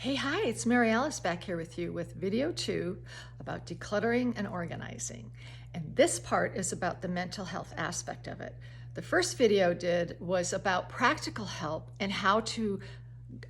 Hey, hi, it's Mary Alice back here with you with video 2 about decluttering and organizing. And this part is about the mental health aspect of it. The first video was about practical help and how to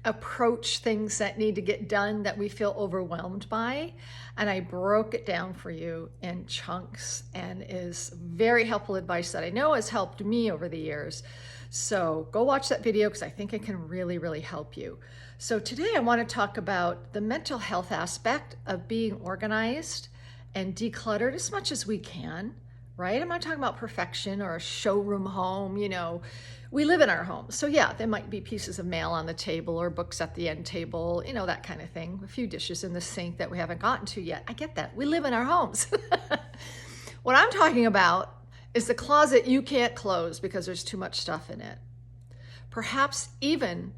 approach things that need to get done that we feel overwhelmed by. And I broke it down for you in chunks and is very helpful advice that I know has helped me over the years. So go watch that video because I think it can really help you. So today I want to talk about the mental health aspect of being organized and decluttered as much as we can, right? I'm not talking about perfection or a showroom home. We live in our home. So yeah, there might be pieces of mail on the table or books at the end table, that kind of thing. A few dishes in the sink that we haven't gotten to yet. I get that. We live in our homes. What I'm talking about is the closet you can't close because there's too much stuff in it. Perhaps even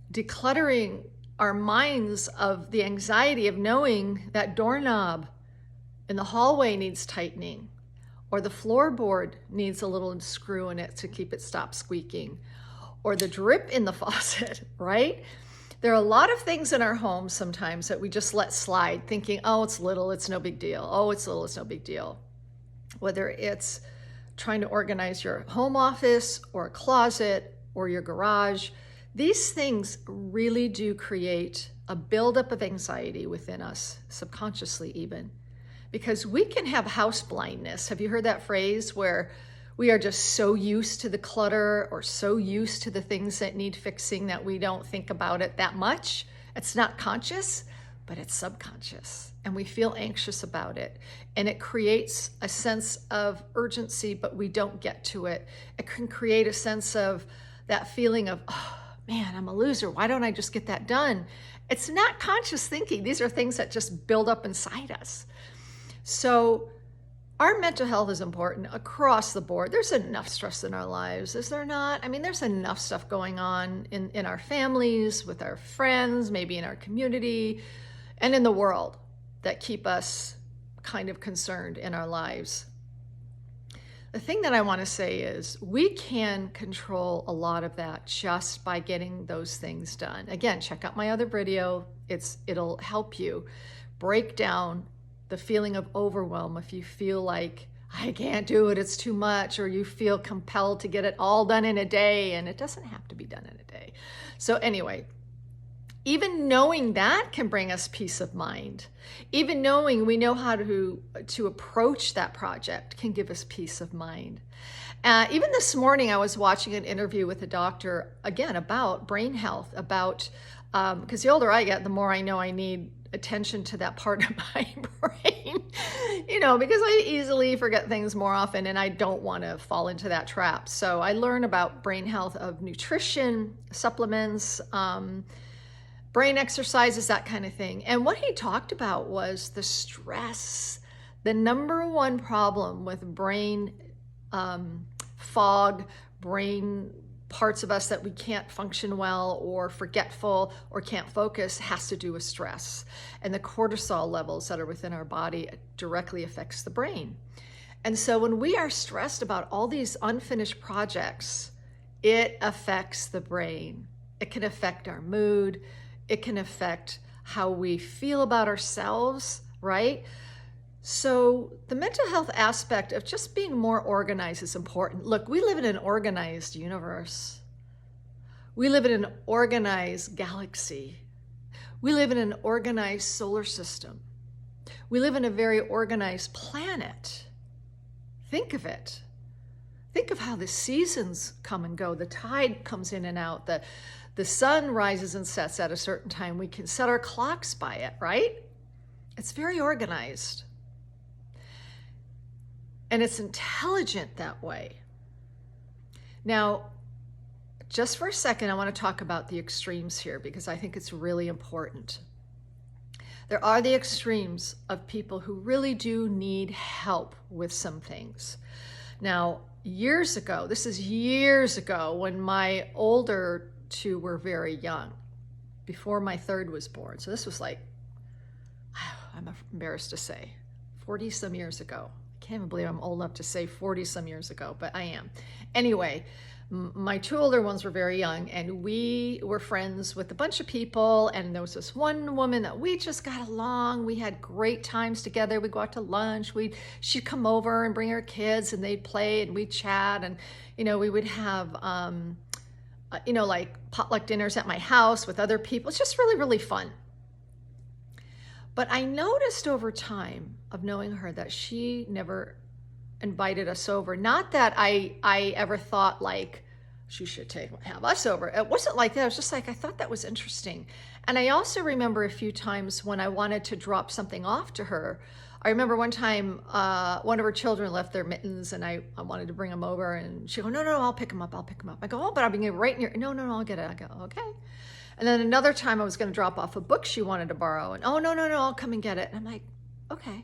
decluttering our minds of the anxiety of knowing that doorknob in the hallway needs tightening, or the floorboard needs a little screw in it to keep it stop squeaking, or the drip in the faucet, right? There are a lot of things in our home sometimes that we just let slide, thinking, oh, it's little, it's no big deal. Oh, it's little, it's no big deal. Whether it's trying to organize your home office or a closet or your garage, these things really do create a buildup of anxiety within us, subconsciously even, because we can have house blindness. Have you heard that phrase where we are just so used to the clutter or so used to the things that need fixing that we don't think about it that much? It's not conscious, but it's subconscious, and we feel anxious about it. And it creates a sense of urgency, but we don't get to it. It can create a sense of that feeling of, oh, man, I'm a loser. Why don't I just get that done? It's not conscious thinking. These are things that just build up inside us. So our mental health is important across the board. There's enough stress in our lives, is there not? I mean, there's enough stuff going on in our families, with our friends, maybe in our community, and in the world that keep us kind of concerned in our lives. The thing that I want to say is we can control a lot of that just by getting those things done. Again, check out my other video. It'll help you break down the feeling of overwhelm if you feel like, I can't do it, it's too much, or you feel compelled to get it all done in a day, and it doesn't have to be done in a day. So anyway, even knowing that can bring us peace of mind. Even knowing we know how to approach that project can give us peace of mind. Even this morning, I was watching an interview with a doctor, again, about brain health, because the older I get, the more I know I need attention to that part of my brain, because I easily forget things more often, and I don't want to fall into that trap. So I learn about brain health of nutrition, supplements, brain exercises, that kind of thing. And what he talked about was the stress. The number one problem with brain fog, brain parts of us that we can't function well or forgetful or can't focus has to do with stress. And the cortisol levels that are within our body directly affects the brain. And so when we are stressed about all these unfinished projects, it affects the brain. It can affect our mood. It can affect how we feel about ourselves, right? So the mental health aspect of just being more organized is important. Look, we live in an organized universe. We live in an organized galaxy. We live in an organized solar system. We live in a very organized planet. Think of it. Think of how the seasons come and go. The tide comes in and out. The sun rises and sets at a certain time. We can set our clocks by it, right? It's very organized. And it's intelligent that way. Now, just for a second, I want to talk about the extremes here because I think it's really important. There are the extremes of people who really do need help with some things. Now, years ago, this is years ago when my older two were very young, before my third was born. So this was like, I'm embarrassed to say, 40 some years ago. I can't even believe I'm old enough to say 40 some years ago, but I am. Anyway, My two older ones were very young, and we were friends with a bunch of people, and there was this one woman that we just got along. We had great times together. We'd go out to lunch. She'd come over and bring her kids, and they'd play, and we'd chat, and we would have like potluck dinners at my house with other people. It's just really, really fun. But I noticed over time of knowing her that she never invited us over. Not that I ever thought like she should have us over. It wasn't like that. It was just like I thought that was interesting. And I also remember a few times when I wanted to drop something off to her. I remember one time one of her children left their mittens, and I wanted to bring them over, and she go, no, I'll pick them up. I go, oh, but I'll bring it right in your, no, I'll get it. I go, okay. And then another time I was going to drop off a book she wanted to borrow, and oh, no, I'll come and get it. And I'm like, okay.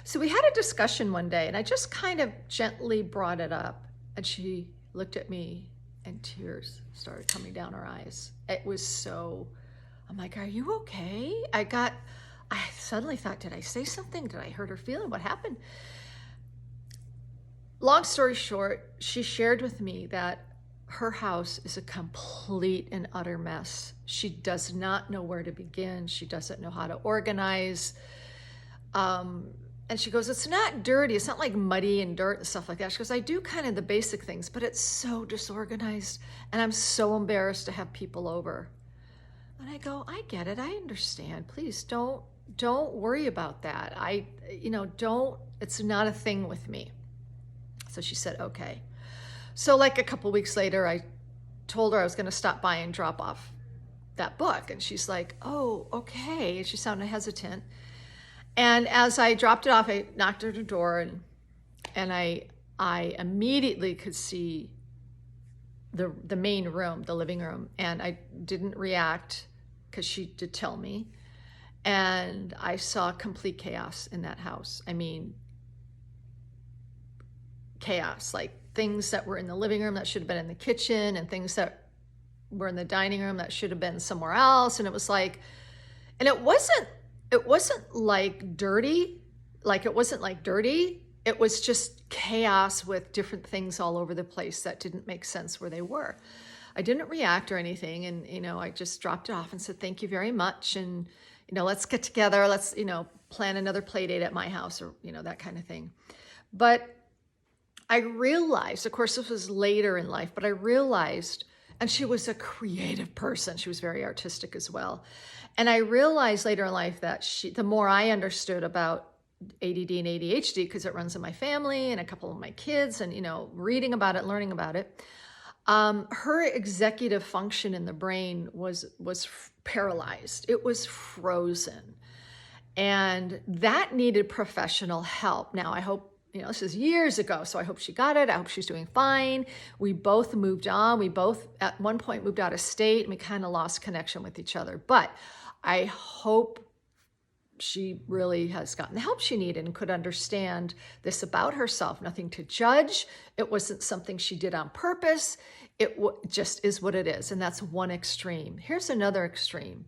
So we had a discussion one day, and I just kind of gently brought it up, and she looked at me and tears started coming down her eyes. It was so, I'm like, are you okay? I suddenly thought, did I say something? Did I hurt her feeling? What happened? Long story short, she shared with me that her house is a complete and utter mess. She does not know where to begin. She doesn't know how to organize. And she goes, it's not dirty. It's not like muddy and dirt and stuff like that. She goes, I do kind of the basic things, but it's so disorganized, and I'm so embarrassed to have people over. And I go, I get it. I understand. Please don't worry about that. It's not a thing with me. So she said, okay. So like a couple weeks later, I told her I was going to stop by and drop off that book. And she's like, oh, okay. And she sounded hesitant. And as I dropped it off, I knocked at her door, and I immediately could see the main room, the living room, and I didn't react because she did tell me. And I saw complete chaos in that house. I mean, chaos, like things that were in the living room that should have been in the kitchen, and things that were in the dining room that should have been somewhere else. And it was like, and it wasn't like dirty, It was just chaos with different things all over the place that didn't make sense where they were. I didn't react or anything. And, I just dropped it off and said, thank you very much. And, let's get together. Let's, plan another play date at my house, or, that kind of thing. But I realized, of course, this was later in life, but I realized, and she was a creative person. She was very artistic as well. And I realized later in life that the more I understood about ADD and ADHD, because it runs in my family and a couple of my kids, and, reading about it, learning about it, her executive function in the brain was paralyzed. It was frozen. And that needed professional help. Now, I hope, this is years ago, so I hope she got it. I hope she's doing fine. We both moved on. We both, at one point, moved out of state, and we kind of lost connection with each other. But I hope she really has gotten the help she needed and could understand this about herself. Nothing to judge. It wasn't something she did on purpose. It just is what it is. And that's one extreme. Here's another extreme.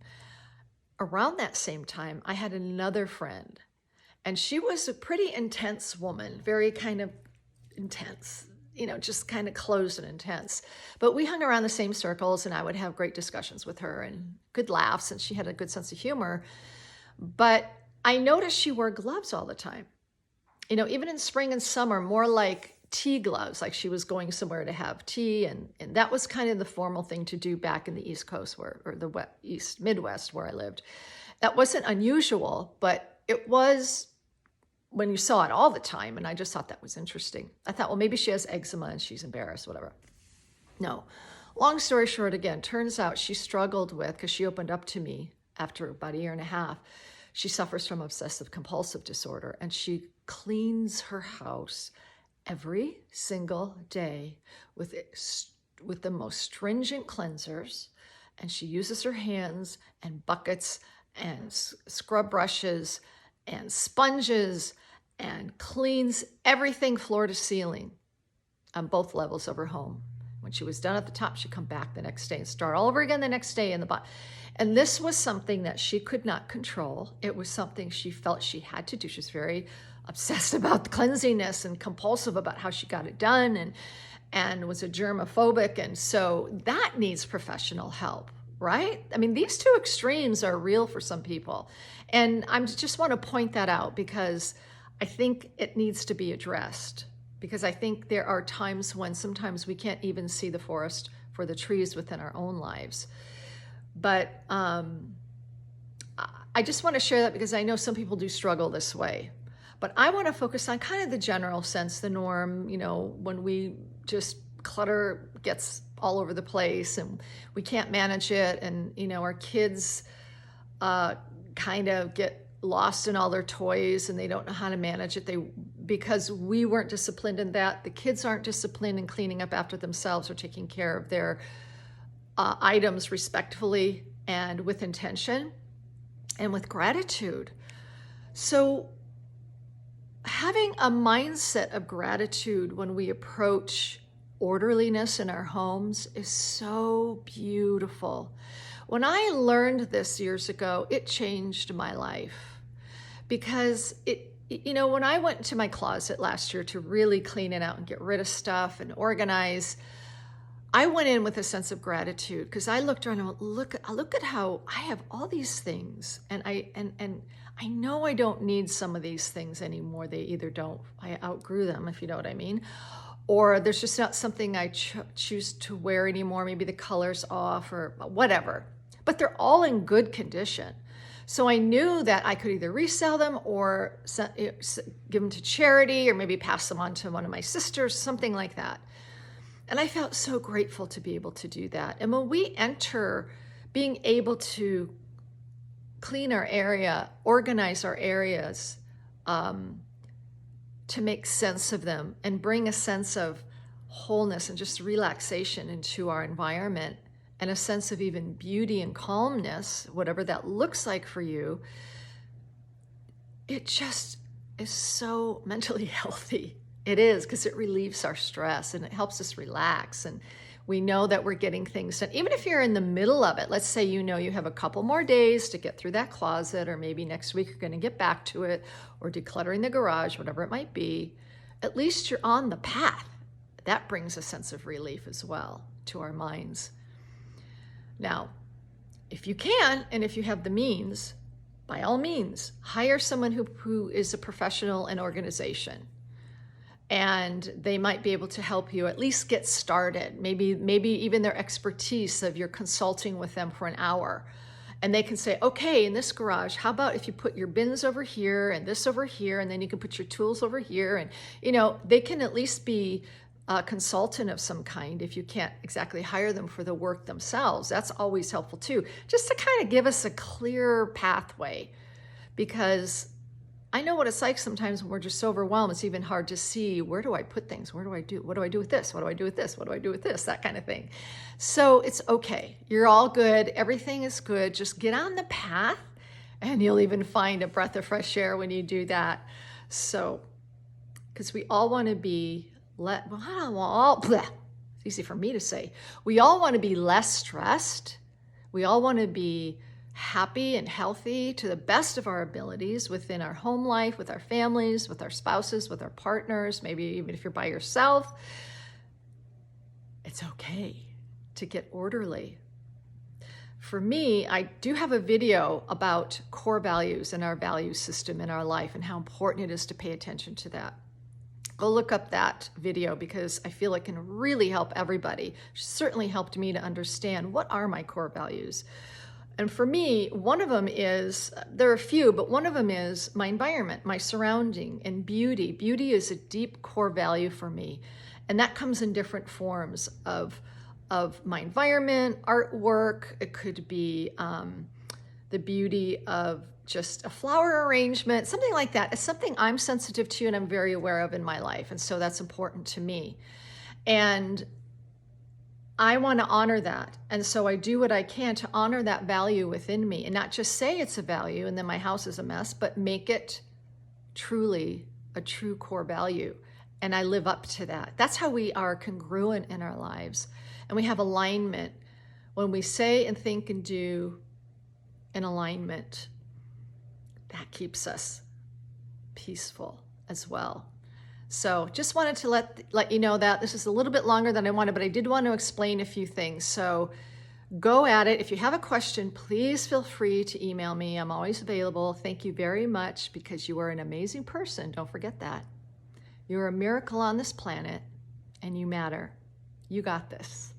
Around that same time, I had another friend, and she was a pretty intense woman, very kind of intense, just kind of closed and intense. But we hung around the same circles, and I would have great discussions with her and good laughs, and she had a good sense of humor. But I noticed she wore gloves all the time. Even in spring and summer, more like tea gloves, like she was going somewhere to have tea. And that was kind of the formal thing to do back in the East Coast or the Midwest where I lived. That wasn't unusual, but it was when you saw it all the time. And I just thought that was interesting. I thought, well, maybe she has eczema and she's embarrassed, whatever. No. Long story short, again, turns out she struggled with, because she opened up to me after about a year and a half, she suffers from obsessive compulsive disorder, and she cleans her house every single day with the most stringent cleansers, and she uses her hands and buckets and scrub brushes and sponges and cleans everything floor to ceiling on both levels of her home. When she was done at the top, she'd come back the next day and start all over again the next day in the bottom. And this was something that she could not control. It was something she felt she had to do. She was very obsessed about cleanliness and compulsive about how she got it done. and was a germophobic. And so that needs professional help, right? I mean, these two extremes are real for some people. And I just want to point that out because I think it needs to be addressed, because I think there are times when sometimes we can't even see the forest for the trees within our own lives. But I just want to share that because I know some people do struggle this way. But I want to focus on kind of the general sense, the norm, you know, when we just clutter gets all over the place and we can't manage it, and, you know, our kids kind of get lost in all their toys and they don't know how to manage it. Because we weren't disciplined in that. The kids aren't disciplined in cleaning up after themselves or taking care of their items respectfully and with intention and with gratitude. So having a mindset of gratitude when we approach orderliness in our homes is so beautiful. When I learned this years ago, it changed my life, because you know, when I went into my closet last year to really clean it out and get rid of stuff and organize, I went in with a sense of gratitude, because I looked around and went, look at how I have all these things, and I know I don't need some of these things anymore. They either don't, I outgrew them, if you know what I mean, or there's just not something I choose to wear anymore. Maybe the color's off or whatever, but they're all in good condition. So I knew that I could either resell them or give them to charity, or maybe pass them on to one of my sisters, something like that. And I felt so grateful to be able to do that. And when we enter being able to clean our area, organize our areas, to make sense of them and bring a sense of wholeness and just relaxation into our environment, and a sense of even beauty and calmness, whatever that looks like for you, it just is so mentally healthy. It is, because it relieves our stress and it helps us relax, and we know that we're getting things done. Even if you're in the middle of it, let's say you know you have a couple more days to get through that closet, or maybe next week you're going to get back to it, or decluttering the garage, whatever it might be, at least you're on the path. That brings a sense of relief as well to our minds. Now, if you can, and if you have the means, by all means, hire someone who is a professional in organization. And they might be able to help you at least get started. Maybe even their expertise of your consulting with them for an hour. And they can say, okay, in this garage, how about if you put your bins over here and this over here, and then you can put your tools over here. And, you know, they can at least be a consultant of some kind if you can't exactly hire them for the work themselves. That's always helpful too, just to kind of give us a clear pathway, because I know what it's like sometimes when we're just so overwhelmed. It's even hard to see, where do I put things? What do I do with this? What do I do with this? What do I do with this? That kind of thing. So it's okay. You're all good. Everything is good. Just get on the path, and you'll even find a breath of fresh air when you do that. So, because we all want to be it's easy for me to say. We all want to be less stressed. We all want to be happy and healthy to the best of our abilities within our home life, with our families, with our spouses, with our partners, maybe even if you're by yourself. It's okay to get orderly. For me, I do have a video about core values and our value system in our life and how important it is to pay attention to that. Go look up that video, because I feel it can really help everybody. It certainly helped me to understand, what are my core values? And for me, one of them is, there are a few, but one of them is my environment, my surrounding, and beauty. Beauty is a deep core value for me. And that comes in different forms of my environment, artwork. It could be the beauty of just a flower arrangement, something like that. It's something I'm sensitive to and I'm very aware of in my life. And so that's important to me. And I want to honor that. And so I do what I can to honor that value within me, and not just say it's a value and then my house is a mess, but make it truly a true core value. And I live up to that. That's how we are congruent in our lives. And we have alignment. When we say and think and do in alignment, that keeps us peaceful as well. So just wanted to let you know that this is a little bit longer than I wanted, but I did want to explain a few things. So go at it. If you have a question, please feel free to email me. I'm always available. Thank you very much because you are an amazing person. Don't forget that. You're a miracle on this planet and you matter. You got this.